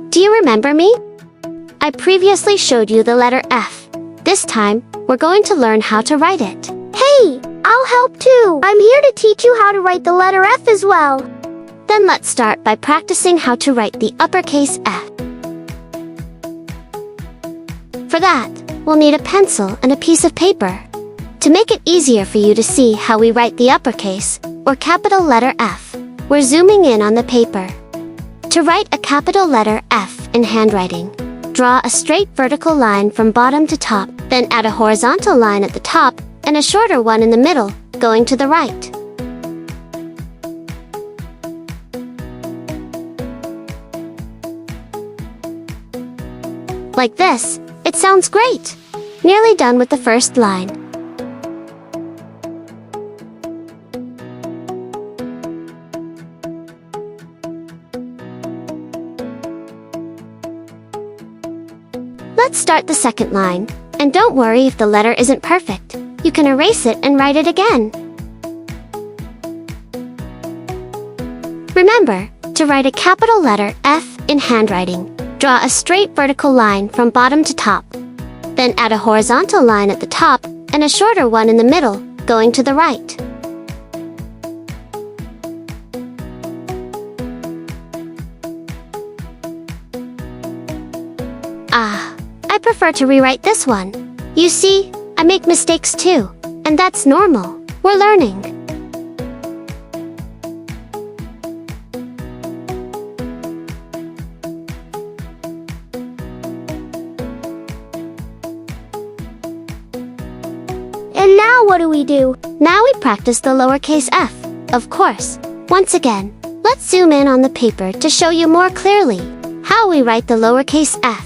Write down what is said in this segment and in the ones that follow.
Do you remember me? I previously showed you the letter F. This time, we're going to learn how to write it. Hey, I'll help too. I'm here to teach you how to write the letter F as well. Then let's start by practicing how to write the uppercase F. For that, we'll need a pencil and a piece of paper. To make it easier for you to see how we write the uppercase, or capital letter F, we're zooming in on the paper. To write a capital letter F in handwriting, draw a straight vertical line from bottom to top, then add a horizontal line at the top and a shorter one in the middle, going to the right. Like this, it sounds great! Nearly done with the first line. Let's start the second line. And don't worry if the letter isn't perfect. You can erase it and write it again. Remember, to write a capital letter F in handwriting, draw a straight vertical line from bottom to top. Then add a horizontal line at the top and a shorter one in the middle, going to the right. I prefer to rewrite this one. You see, I make mistakes too, and that's normal. We're learning. And now what do we do? Now we practice the lowercase f, of course. Once again, let's zoom in on the paper to show you more clearly how we write the lowercase f.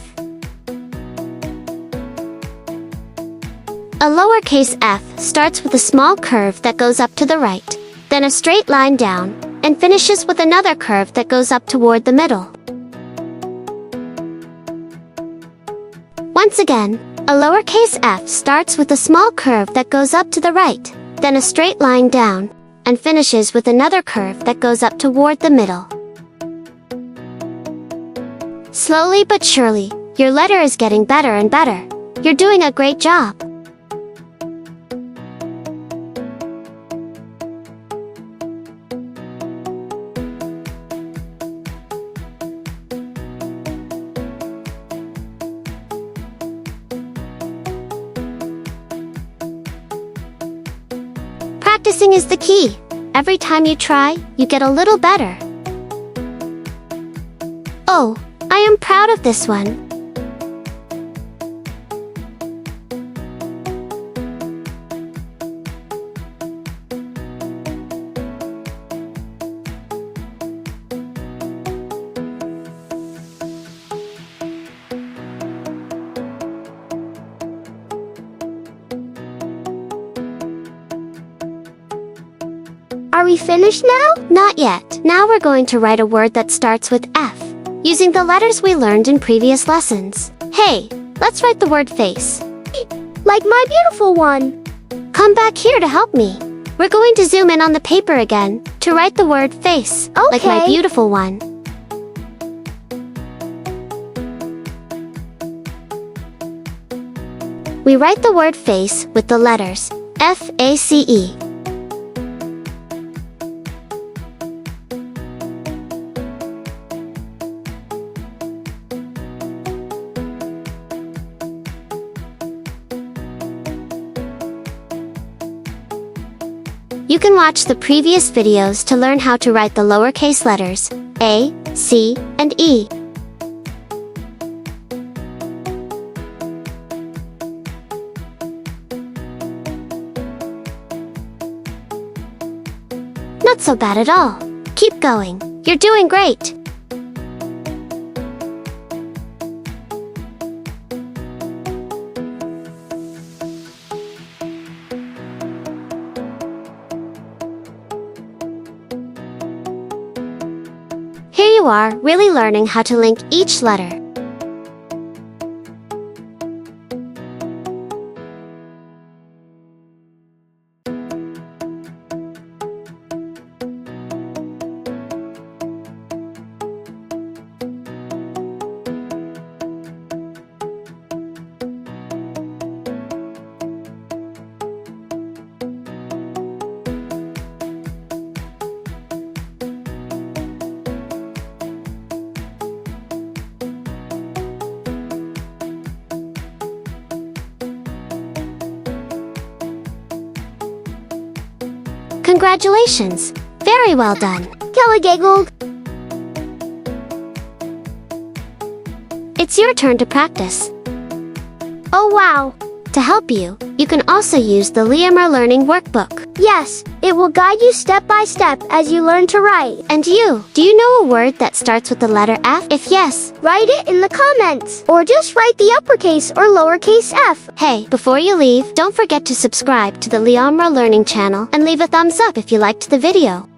A lowercase f starts with a small curve that goes up to the right, then a straight line down, and finishes with another curve that goes up toward the middle. Once again, a lowercase f starts with a small curve that goes up to the right, then a straight line down, and finishes with another curve that goes up toward the middle. Slowly but surely, your letter is getting better and better. You're doing a great job. Practicing is the key. Every time you try, you get a little better. Oh, I am proud of this one. Are we finished now? Not yet. Now we're going to write a word that starts with F, using the letters we learned in previous lessons. Hey, let's write the word face. Like my beautiful one. Come back here to help me. We're going to zoom in on the paper again to write the word face, like my beautiful one. We write the word face with the letters F-A-C-E. You can watch the previous videos to learn how to write the lowercase letters A, C, and E. Not so bad at all. Keep going. You're doing great. Here you are, really learning how to link each letter. Congratulations! Very well done. Kelly giggled. It's your turn to practice. Oh wow. To help you, you can also use the LIIAMRA Learning Workbook. Yes, it will guide you step by step as you learn to write. And you, do you know a word that starts with the letter F? If yes, Write it in the comments, or just write the uppercase or lowercase f. hey, before you leave, don't forget to subscribe to the LIIAMRA Learning channel and leave a thumbs up if you liked the video.